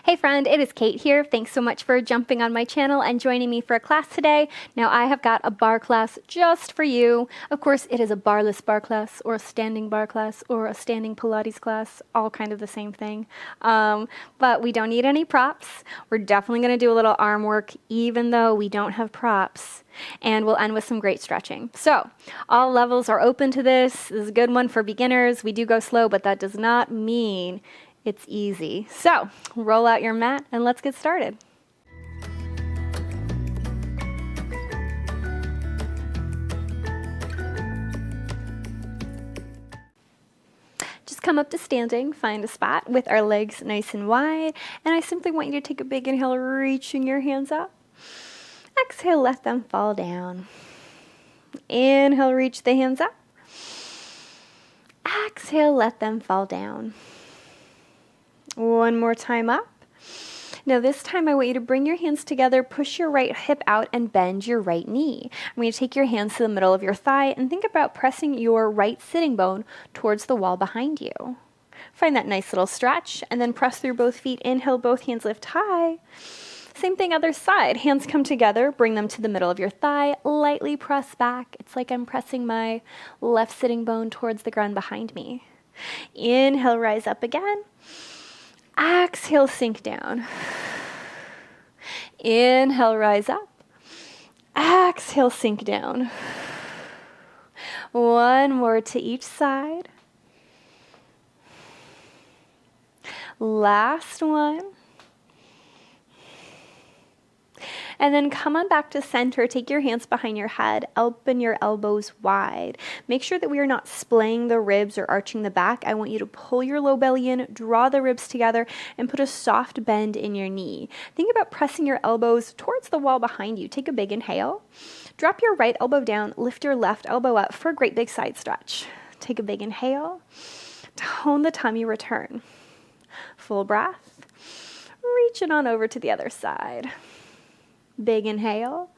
Hey friend, it is Kate here. Thanks so much for jumping on my channel and joining me for a class today. Now I have got a barre class just for you. Of course, it is a barless barre class or a standing barre class or a standing Pilates class, all kind of the same thing. But we don't need any props. We're definitely going to do a little arm work even though we don't have props. And we'll end with some great stretching. So all levels are open to this. This is a good one for beginners. We do go slow, but that does not mean it's easy. So roll out your mat and let's get started. Just come up to standing, find a spot with our legs nice and wide, and I simply want you to take a big inhale, reaching your hands up. Exhale, let them fall down. Inhale, reach the hands up. Exhale, let them fall down. One more time up. Now this time I want you to bring your hands together, push your right hip out and bend your right knee. I'm going to take your hands to the middle of your thigh and think about pressing your right sitting bone towards the wall behind you. Find that nice little stretch and then press through both feet. Inhale, both hands lift high. Same thing other side. Hands come together, bring them to the middle of your thigh, lightly press back. It's like I'm pressing my left sitting bone towards the ground behind me. Inhale, rise up again. Exhale, sink down. Inhale, rise up. Exhale, sink down. One more to each side. Last one. And then come on back to center. Take your hands behind your head. Open your elbows wide. Make sure that we are not splaying the ribs or arching the back. I want you to pull your low belly in, draw the ribs together, and put a soft bend in your knee. Think about pressing your elbows towards the wall behind you. Take a big inhale. Drop your right elbow down. Lift your left elbow up for a great big side stretch. Take a big inhale. Tone the tummy, return. Full breath. Reach it on over to the other side. Big inhale.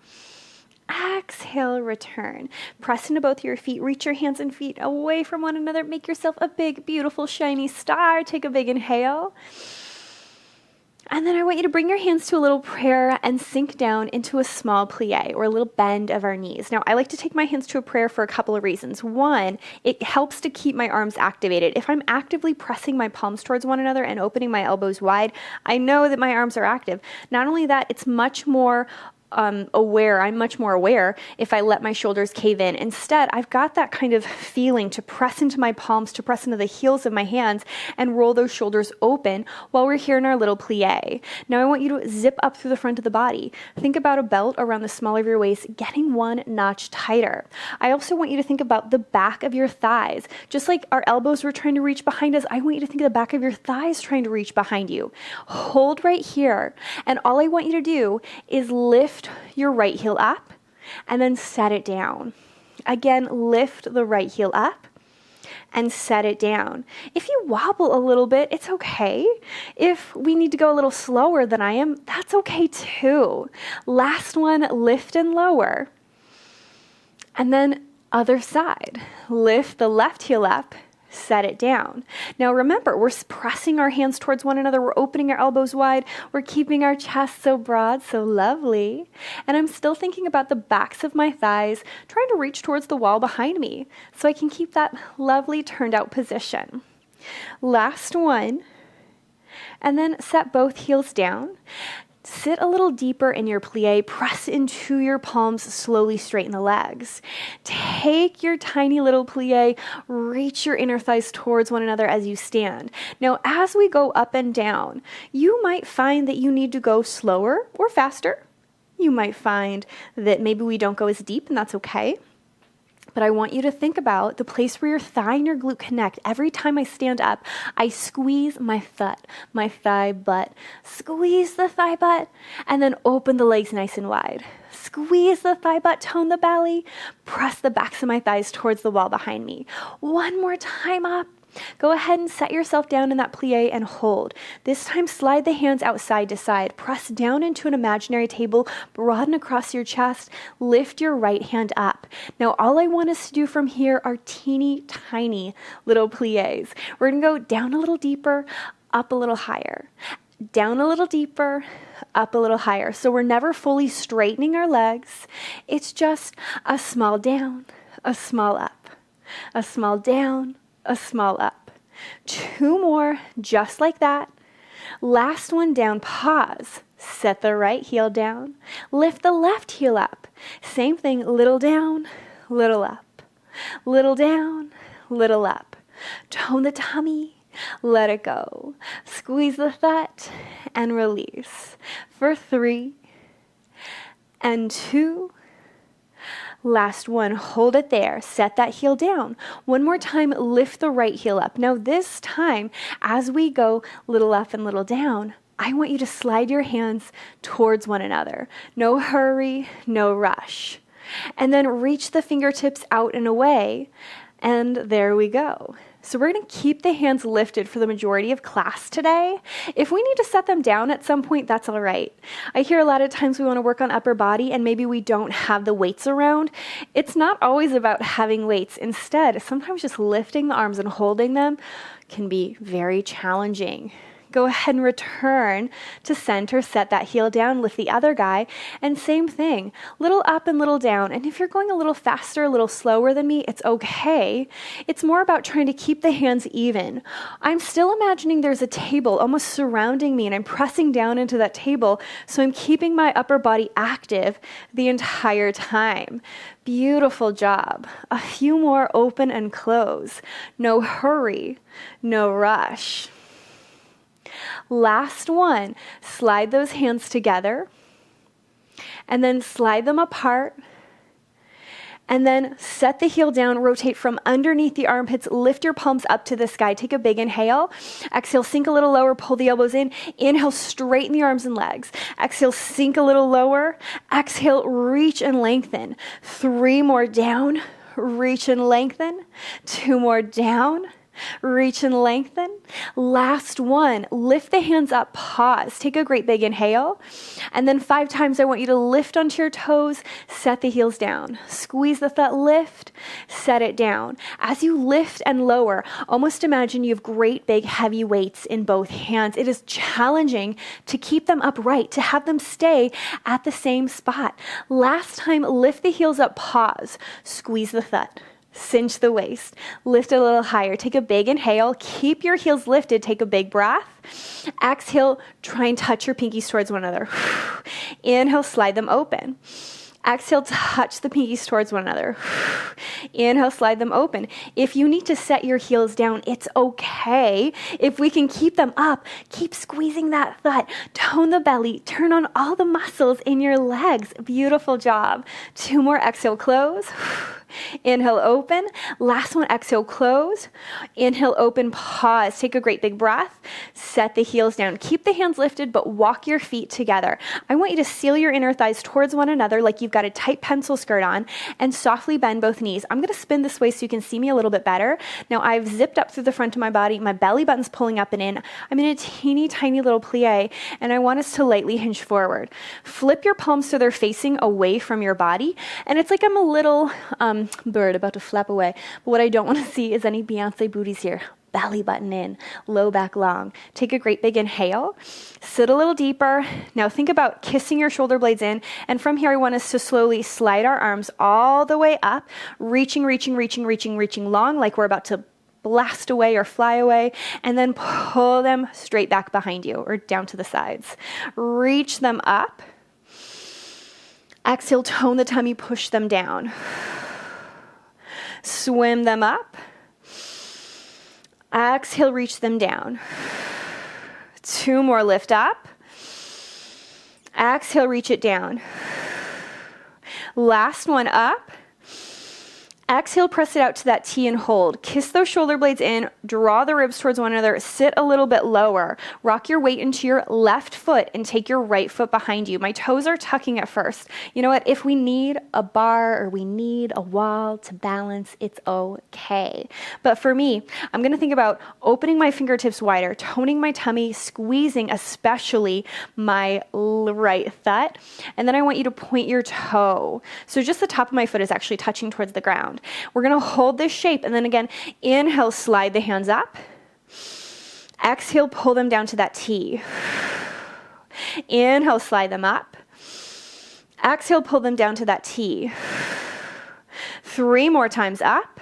Exhale, return. Press into both your feet. Reach your hands and feet away from one another. Make yourself a big, beautiful, shiny star. Take a big inhale. And then I want you to bring your hands to a little prayer and sink down into a small plie or a little bend of our knees. Now, I like to take my hands to a prayer for a couple of reasons. One, it helps to keep my arms activated. If I'm actively pressing my palms towards one another and opening my elbows wide, I know that my arms are active. Not only that, it's much more I'm much more aware if I let my shoulders cave in. Instead, I've got that kind of feeling to press into my palms, to press into the heels of my hands and roll those shoulders open while we're here in our little plie. Now I want you to zip up through the front of the body. Think about a belt around the small of your waist, getting one notch tighter. I also want you to think about the back of your thighs. Just like our elbows were trying to reach behind us, I want you to think of the back of your thighs trying to reach behind you. Hold right here. And all I want you to do is lift your right heel up and then set it down. Again, lift the right heel up and set it down. If you wobble a little bit, it's okay. If we need to go a little slower than I am, that's okay too. Last one, lift and lower. And then other side. Lift the left heel up, set it down. Now remember, we're pressing our hands towards one another. We're opening our elbows wide. We're keeping our chest so broad, so lovely. And I'm still thinking about the backs of my thighs, trying to reach towards the wall behind me so I can keep that lovely turned out position. Last one. And then set both heels down. Sit a little deeper in your plie, press into your palms, slowly straighten the legs. Take your tiny little plie, reach your inner thighs towards one another as you stand. Now, as we go up and down, you might find that you need to go slower or faster. You might find that maybe we don't go as deep, and that's okay. But I want you to think about the place where your thigh and your glute connect. Every time I stand up, I squeeze my thigh butt. Squeeze the thigh butt, and then open the legs nice and wide. Squeeze the thigh butt, tone the belly, press the backs of my thighs towards the wall behind me. One more time up. Go ahead and set yourself down in that plie and hold. This time, slide the hands out side to side. Press down into an imaginary table, broaden across your chest, lift your right hand up. Now, all I want us to do from here are teeny tiny little plies. We're going to go down a little deeper, up a little higher. down a little deeper, up a little higher. So we're never fully straightening our legs. It's just a small down, a small up, a small down, a small up. 2 more, just like that. Last one down, pause. Set the right heel down. Lift the left heel up. Same thing, little down, little up. Little down, little up. Tone the tummy. Let it go. Squeeze the thought and release. For 3 and 2. Last one, hold it there. Set that heel down. One more time, lift the right heel up. Now this time, as we go little up and little down, I want you to slide your hands towards one another. No hurry, no rush. And then reach the fingertips out and away. And there we go. So we're going to keep the hands lifted for the majority of class today. If we need to set them down at some point, that's all right. I hear a lot of times we want to work on upper body and maybe we don't have the weights around. It's not always about having weights. Instead, sometimes just lifting the arms and holding them can be very challenging. Go ahead and return to center, set that heel down, lift the other guy, and same thing, little up and little down. And if you're going a little faster, a little slower than me, it's okay. It's more about trying to keep the hands even. I'm still imagining there's a table almost surrounding me and I'm pressing down into that table, so I'm keeping my upper body active the entire time. Beautiful job. A few more, open and close. No hurry, no rush. Last one, slide those hands together and then slide them apart and then set the heel down, rotate from underneath the armpits, lift your palms up to the sky. Take a big inhale. Exhale, sink a little lower, pull the elbows in. Inhale, straighten the arms and legs. Exhale, sink a little lower. Exhale, reach and lengthen. 3 more down, reach and lengthen. 2 more down. Reach and lengthen. Last one, lift the hands up, pause. Take a great big inhale. And then 5 times I want you to lift onto your toes, set the heels down. Squeeze the thigh, lift, set it down. As you lift and lower, almost imagine you have great big heavy weights in both hands. It is challenging to keep them upright, to have them stay at the same spot. Last time, lift the heels up, pause. Squeeze the thigh. Cinch the waist, lift a little higher, take a big inhale, keep your heels lifted, take a big breath. Exhale, try and touch your pinkies towards one another. Inhale, slide them open. Exhale, touch the pinkies towards one another. Inhale, slide them open. If you need to set your heels down, it's okay. If we can keep them up, keep squeezing that thigh. Tone the belly. Turn on all the muscles in your legs. Beautiful job. 2 more. Exhale, close. Inhale, open. Last one, exhale, close. Inhale, open, pause. Take a great big breath. Set the heels down. Keep the hands lifted, but walk your feet together. I want you to seal your inner thighs towards one another like you've got a tight pencil skirt on, and softly bend both knees. I'm going to spin this way so you can see me a little bit better. Now I've zipped up through the front of my body. My belly button's pulling up and in. I'm in a teeny tiny little plie, and I want us to lightly hinge forward. Flip your palms so they're facing away from your body, and it's like I'm a little bird about to flap away. But what I don't want to see is any Beyonce booties here. Belly button in, low back long. Take a great big inhale. Sit a little deeper. Now think about kissing your shoulder blades in. And from here, I want us to slowly slide our arms all the way up, reaching long, like we're about to blast away or fly away, and then pull them straight back behind you or down to the sides. Reach them up. Exhale, tone the tummy, push them down. Swim them up. Exhale, reach them down. 2 more, lift up. Exhale, reach it down. Last one, up. Exhale, press it out to that T and hold. Kiss those shoulder blades in, draw the ribs towards one another, sit a little bit lower. Rock your weight into your left foot and take your right foot behind you. My toes are tucking at first. You know what? If we need a bar or we need a wall to balance, it's okay. But for me, I'm going to think about opening my fingertips wider, toning my tummy, squeezing especially my right thigh. And then I want you to point your toe. So just the top of my foot is actually touching towards the ground. We're going to hold this shape, and then again, inhale, slide the hands up. Exhale, pull them down to that T. Inhale, slide them up. Exhale, pull them down to that T. 3 more times up.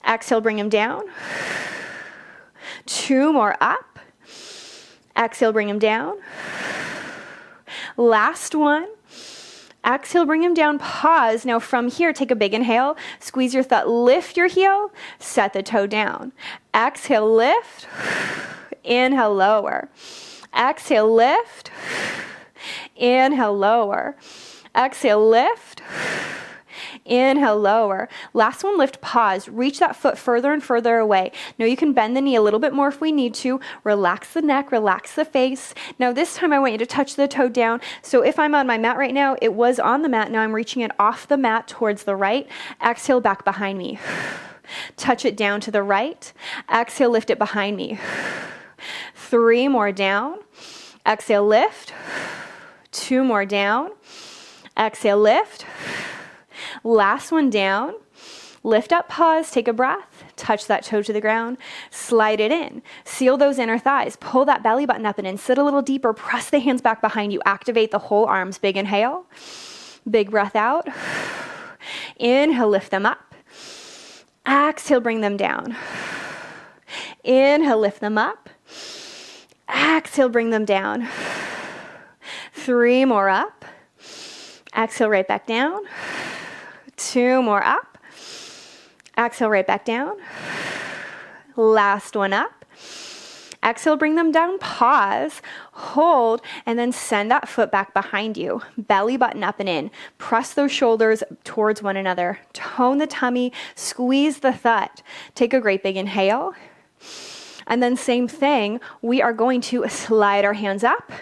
Exhale, bring them down. 2 more up. Exhale, bring them down. Last one. Exhale, bring them down, pause. Now from here, take a big inhale, squeeze your thigh, lift your heel, set the toe down. Exhale, lift. Inhale, lower. Exhale, lift. Inhale, lower. Exhale, lift. Inhale, lower. Last one, lift, pause. Reach that foot further and further away. Now you can bend the knee a little bit more if we need to. Relax the neck, relax the face. Now this time I want you to touch the toe down. So if I'm on my mat right now, it was on the mat. Now I'm reaching it off the mat towards the right. Exhale, back behind me. Touch it down to the right. Exhale, lift it behind me. 3 more down. Exhale, lift. 2 more down. Exhale, lift. Last one down. Lift up, pause, take a breath, touch that toe to the ground, slide it in. Seal those inner thighs, pull that belly button up and in, sit a little deeper, press the hands back behind you, activate the whole arms. Big inhale, big breath out. Inhale, lift them up. Exhale, bring them down. Inhale, lift them up. Exhale, bring them down. 3 more up. Exhale, right back down. 2 more up. Exhale, right back down. Last one up. Exhale, bring them down, pause, hold, and then send that foot back behind you. Belly button up and in. Press those shoulders towards one another. Tone the tummy, squeeze the thigh. Take a great big inhale. And then same thing, we are going to slide our hands up.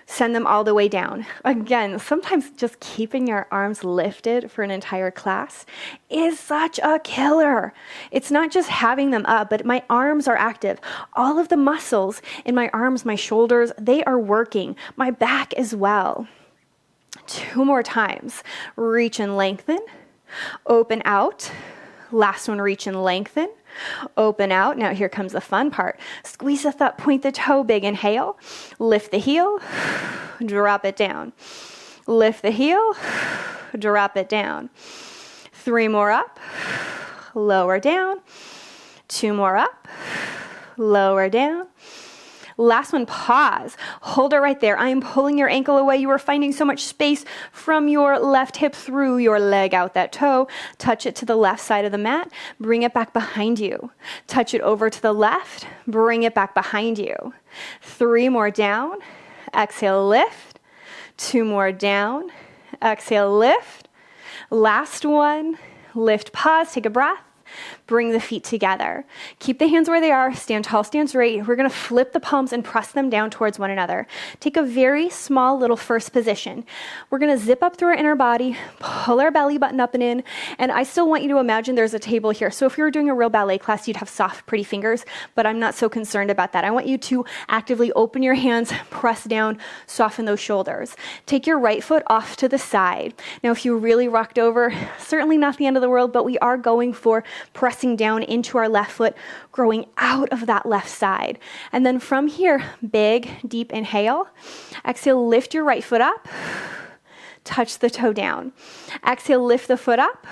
Send them all the way down. Again, sometimes just keeping your arms lifted for an entire class is such a killer. It's not just having them up, but my arms are active. All of the muscles in my arms, my shoulders, they are working. My back as well. 2 more times. Reach and lengthen. Open out. Last one, reach and lengthen. Open out. Now here comes the fun part. Squeeze the thigh, point the toe, big inhale. Lift the heel, drop it down. Lift the heel, drop it down. 3 more up, lower down. 2 more up, lower down. Last one, pause. Hold it right there. I am pulling your ankle away. You are finding so much space from your left hip through your leg out that toe. Touch it to the left side of the mat. Bring it back behind you. Touch it over to the left. Bring it back behind you. 3 more down. Exhale, lift. 2 more down. Exhale, lift. Last one. Lift, pause, take a breath. Bring the feet together. Keep the hands where they are. Stand tall, stand straight. We're going to flip the palms and press them down towards one another. Take a very small little first position. We're going to zip up through our inner body, pull our belly button up and in. And I still want you to imagine there's a table here. So if you were doing a real ballet class, you'd have soft, pretty fingers, but I'm not so concerned about that. I want you to actively open your hands, press down, soften those shoulders. Take your right foot off to the side. Now, if you really rocked over, certainly not the end of the world, but we are going for pressing down into our left foot, growing out of that left side. And then from here, big, deep inhale. Exhale, lift your right foot up. Touch the toe down. Exhale, lift the foot up.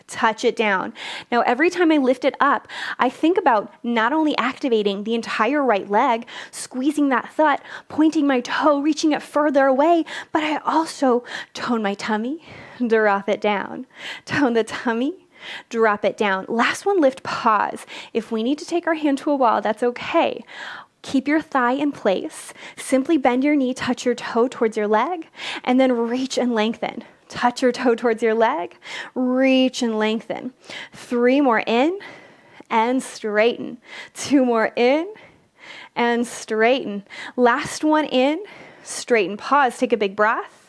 Touch it down. Now, every time I lift it up, I think about not only activating the entire right leg, squeezing that thigh, pointing my toe, reaching it further away, but I also tone my tummy, drop it down. Tone the tummy, drop it down. Last one, lift, pause. If we need to take our hand to a wall, that's okay. Keep your thigh in place. Simply bend your knee, touch your toe towards your leg, and then reach and lengthen. Touch your toe towards your leg, reach and lengthen. 3 more in and straighten. 2 more in and straighten. Last one in, straighten. Pause, take a big breath.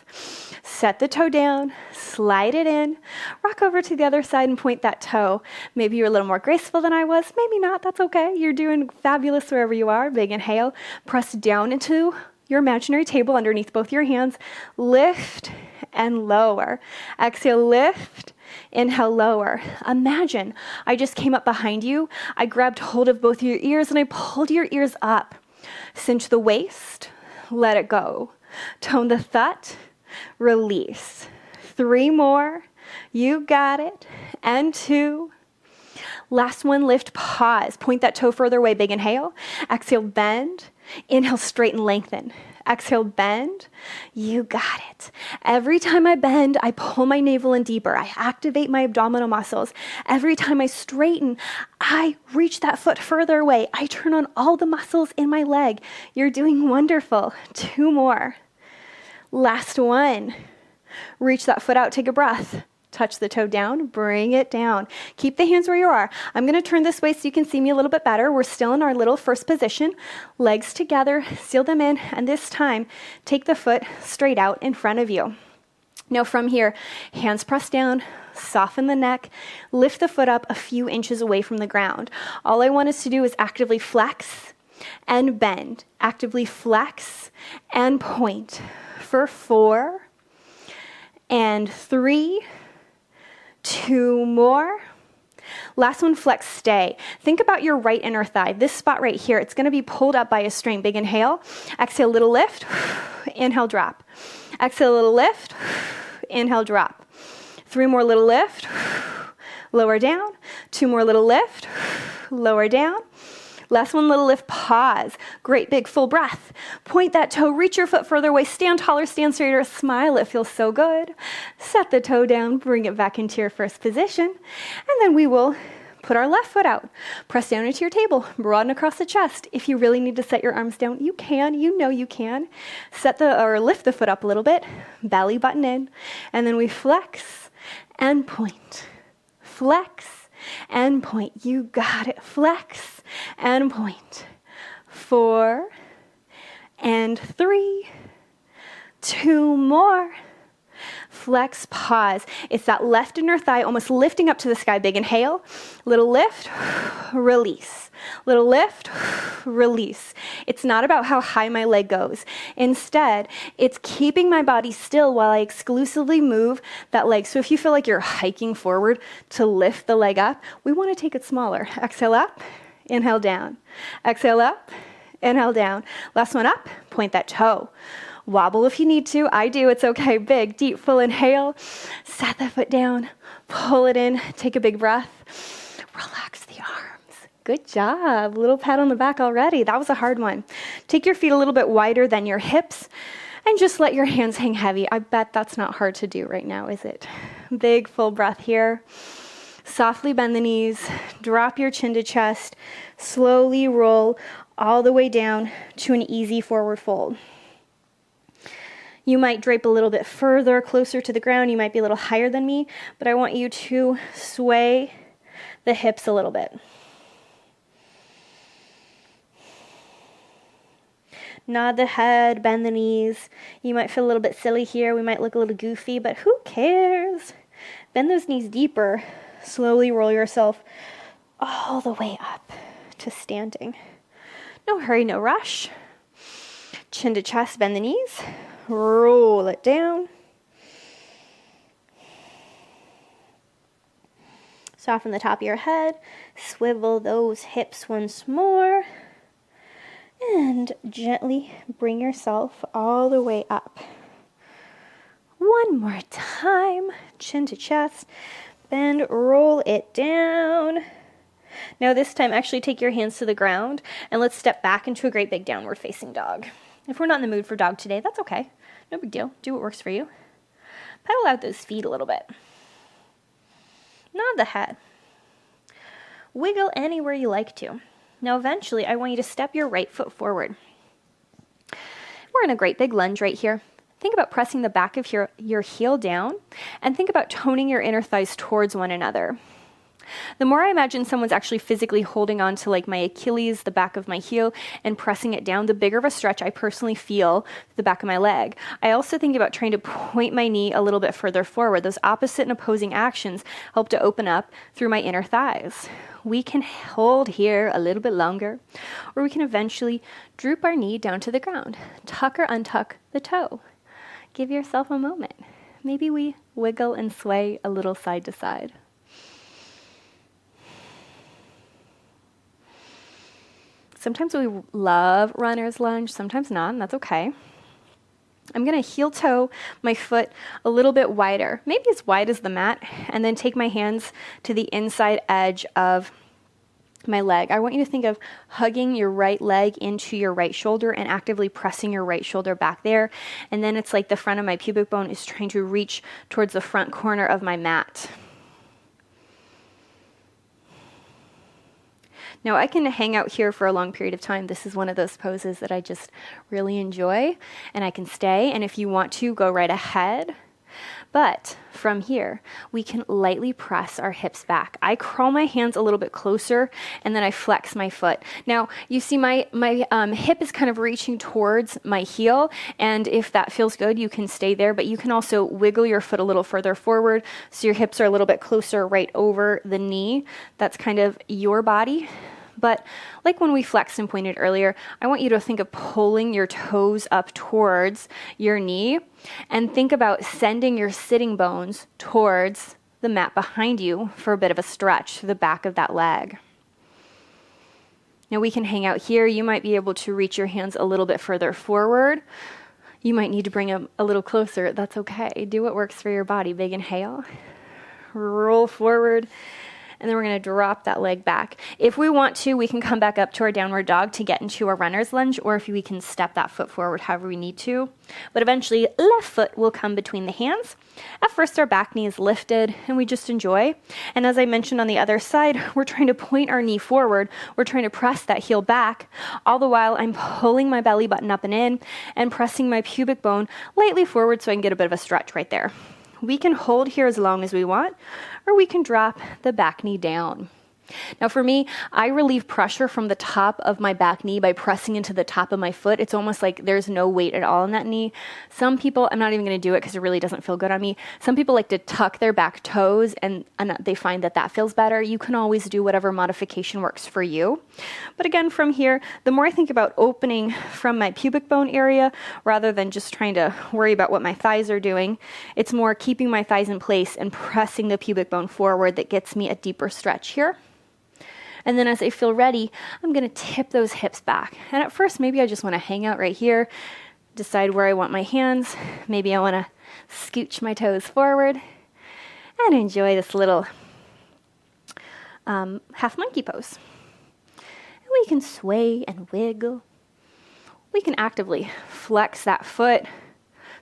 Set the toe down, slide it in, rock over to the other side and point that toe. Maybe you're a little more graceful than I was, maybe not, that's okay. You're doing fabulous wherever you are. Big inhale, press down into your imaginary table underneath both your hands. Lift and lower. Exhale, lift Inhale, lower. Imagine I just came up behind you. I grabbed hold of both your ears and I pulled your ears up. Cinch the waist, let it go. Tone the thought, release. 3 more. You got it. And 2. Last one, lift, pause. Point that toe further away. Big inhale. Exhale, bend. Inhale, straighten, lengthen. Exhale, bend. You got it. Every time I bend, I pull my navel in deeper. I activate my abdominal muscles. Every time I straighten, I reach that foot further away. I turn on all the muscles in my leg. You're doing wonderful. 2 more. Last one. Reach that foot out. Take a breath. Touch the toe down, bring it down. Keep the hands where you are. I'm going to turn this way so you can see me a little bit better. We're still in our little first position. Legs together, seal them in, and this time, take the foot straight out in front of you. Now from here, hands pressed down, soften the neck, lift the foot up a few inches away from the ground. All I want us to do is actively flex and bend. Actively flex and point for 4 and 3, 2 more. Last one, flex, stay. Think about your right inner thigh. This spot right here, it's going to be pulled up by a string. Big inhale. Exhale, little lift. Inhale, drop. Exhale, little lift. Inhale, drop. 3 more, little lift. Lower down. 2 more, little lift. Lower down. Last one, little lift, pause. Great big full breath. Point that toe, reach your foot further away, stand taller, stand straighter, smile, it feels so good. Set the toe down, bring it back into your first position. And then we will put our left foot out. Press down into your table, broaden across the chest. If you really need to set your arms down, you can, you know you can. Lift the foot up a little bit, belly button in, and then we flex and point. Flex and point. You got it. Flex and point. 4 and 3. 2 more. Flex, pause. It's that left inner thigh almost lifting up to the sky. Big inhale. Little lift. Release. Little lift. Release. It's not about how high my leg goes. Instead, it's keeping my body still while I exclusively move that leg. So if you feel like you're hiking forward to lift the leg up, we want to take it smaller. Exhale up. Inhale down. Exhale up. Inhale down. Last one up. Point that toe. Wobble if you need to. I do. It's okay. Big, deep, full inhale. Set the foot down. Pull it in. Take a big breath. Relax the arms. Good job. Little pat on the back already. That was a hard one. Take your feet a little bit wider than your hips and just let your hands hang heavy. I bet that's not hard to do right now, is it? Big, full breath here. Softly bend the knees. Drop your chin to chest. Slowly roll all the way down to an easy forward fold. You might drape a little bit further, closer to the ground. You might be a little higher than me, but I want you to sway the hips a little bit. Nod the head, bend the knees. You might feel a little bit silly here. We might look a little goofy, but who cares? Bend those knees deeper. Slowly roll yourself all the way up to standing. No hurry, no rush. Chin to chest, bend the knees. Roll it down. Soften the top of your head. Swivel those hips once more. And gently bring yourself all the way up. One more time. Chin to chest. Bend, roll it down. Now this time, actually take your hands to the ground and let's step back into a great big downward facing dog. If we're not in the mood for dog today, that's okay. No big deal. Do what works for you. Pedal out those feet a little bit. Nod the head. Wiggle anywhere you like to. Now eventually, I want you to step your right foot forward. We're in a great big lunge right here. Think about pressing the back of your heel down and think about toning your inner thighs towards one another. The more I imagine someone's actually physically holding on to like my Achilles, the back of my heel, and pressing it down, the bigger of a stretch I personally feel the back of my leg. I also think about trying to point my knee a little bit further forward. Those opposite and opposing actions help to open up through my inner thighs. We can hold here a little bit longer, or we can eventually droop our knee down to the ground. Tuck or untuck the toe. Give yourself a moment. maybe we wiggle and sway a little side to side. Sometimes we love runner's lunge, sometimes not, and that's okay. I'm going to heel toe my foot a little bit wider, maybe as wide as the mat, and then take my hands to the inside edge of my leg. I want you to think of hugging your right leg into your right shoulder and actively pressing your right shoulder back there. And then it's like the front of my pubic bone is trying to reach towards the front corner of my mat. Now I can hang out here for a long period of time. This is one of those poses that I just really enjoy, and I can stay. And if you want to, go right ahead. But from here, we can lightly press our hips back. I crawl my hands a little bit closer, and then I flex my foot. Now, you see my hip is kind of reaching towards my heel, and if that feels good, you can stay there, but you can also wiggle your foot a little further forward so your hips are a little bit closer right over the knee. That's kind of your body. But like when we flexed and pointed earlier, I want you to think of pulling your toes up towards your knee and think about sending your sitting bones towards the mat behind you for a bit of a stretch to the back of that leg. Now we can hang out here. You might be able to reach your hands a little bit further forward. You might need to bring them a little closer. That's okay. Do what works for your body. Big inhale. Roll forward. And then we're going to drop that leg back. If we want to, we can come back up to our downward dog to get into a runner's lunge, or if we can step that foot forward however we need to. But eventually, left foot will come between the hands. At first, our back knee is lifted, and we just enjoy. And as I mentioned on the other side, we're trying to point our knee forward. We're trying to press that heel back. All the while, I'm pulling my belly button up and in and pressing my pubic bone lightly forward so I can get a bit of a stretch right there. We can hold here as long as we want, or we can drop the back knee down. Now for me, I relieve pressure from the top of my back knee by pressing into the top of my foot. It's almost like there's no weight at all in that knee. Some people, I'm not even going to do it because it really doesn't feel good on me. Some people like to tuck their back toes and they find that feels better. You can always do whatever modification works for you. But again, from here, the more I think about opening from my pubic bone area rather than just trying to worry about what my thighs are doing, it's more keeping my thighs in place and pressing the pubic bone forward that gets me a deeper stretch here. And then as I feel ready, I'm going to tip those hips back. And at first, maybe I just want to hang out right here, decide where I want my hands. Maybe I want to scooch my toes forward and enjoy this little half monkey pose. And we can sway and wiggle. We can actively flex that foot.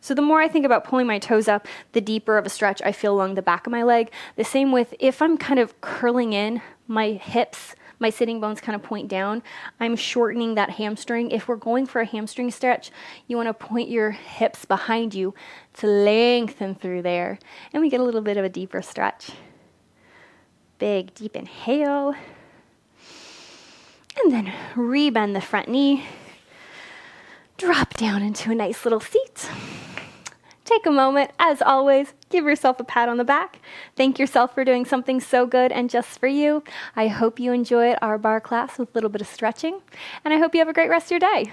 So the more I think about pulling my toes up, the deeper of a stretch I feel along the back of my leg. The same with if I'm kind of curling in my hips, my sitting bones kind of point down, I'm shortening that hamstring. If we're going for a hamstring stretch, you want to point your hips behind you to lengthen through there. And we get a little bit of a deeper stretch. Big, deep inhale. And then rebend the front knee. Drop down into a nice little seat. Take a moment, as always, give yourself a pat on the back. Thank yourself for doing something so good and just for you. I hope you enjoyed our barre class with a little bit of stretching, and I hope you have a great rest of your day.